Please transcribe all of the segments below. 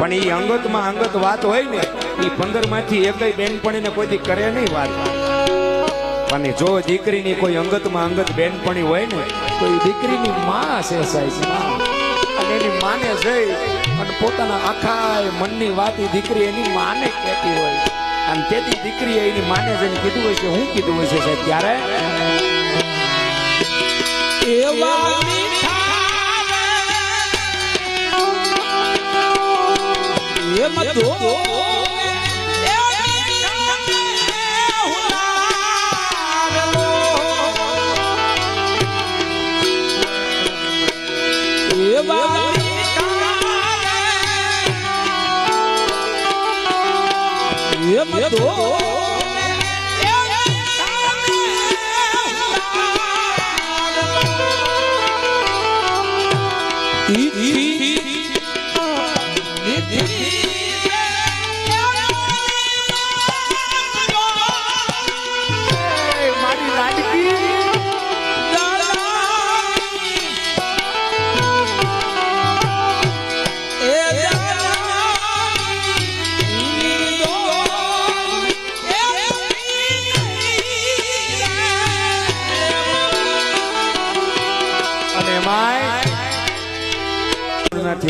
પણ એ અંગતમાં અંગત વાત હોય ને એ 15 માંથી એકય બેનપણીને કોઈ કરે નહીં વાત. અને જો દીકરીની કોઈ અંગતમાં અંગત બેનપણી હોય ને તો એ દીકરીની માં છે સાહેબ. અને એની માને જઈ અને પોતાના આખા મનની વાત એ દીકરી એની માને કહેતી હોય. અને તેથી દીકરી એની માને જઈને કીધું હોય છે. હું કીધું હોય છે સાહેબ ત્યારે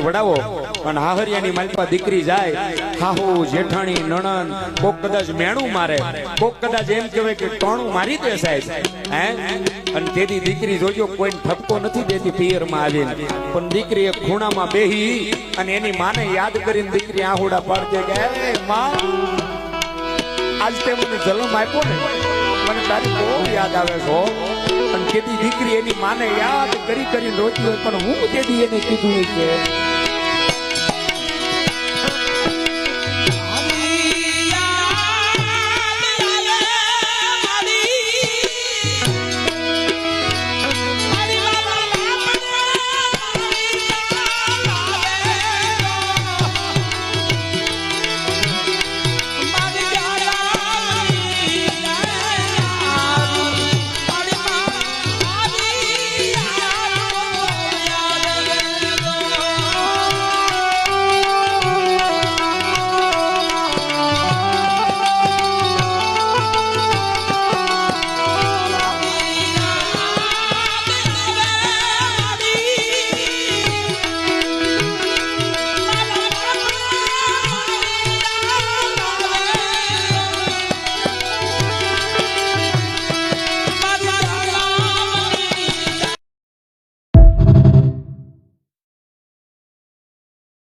વડાવો અને હાહરિયાની માલપા દીકરી જાય. હાહુ જેઠાણી નણંદ કોક કદાચ મેણું મારે, કોક કદાચ એમ કહેવાય કે ટોણું મારી દે સાહેબ. હે અને તેથી દીકરી જોજો કોઈ ઠપકો નથી દેતી પિયરમાં આવીને. પણ દીકરી એક ખૂણામાં બેહી અને એની માને યાદ કરીને દીકરી આહુડા પાડશે કે એ માં આજ તે મને જન્મ આપ્યો ને મને તારી બહુ યાદ આવે છો. અને તેથી દીકરી એની માને યાદ કરી કરીને રોતી હોય. પણ હું તેથી એને કીધું છે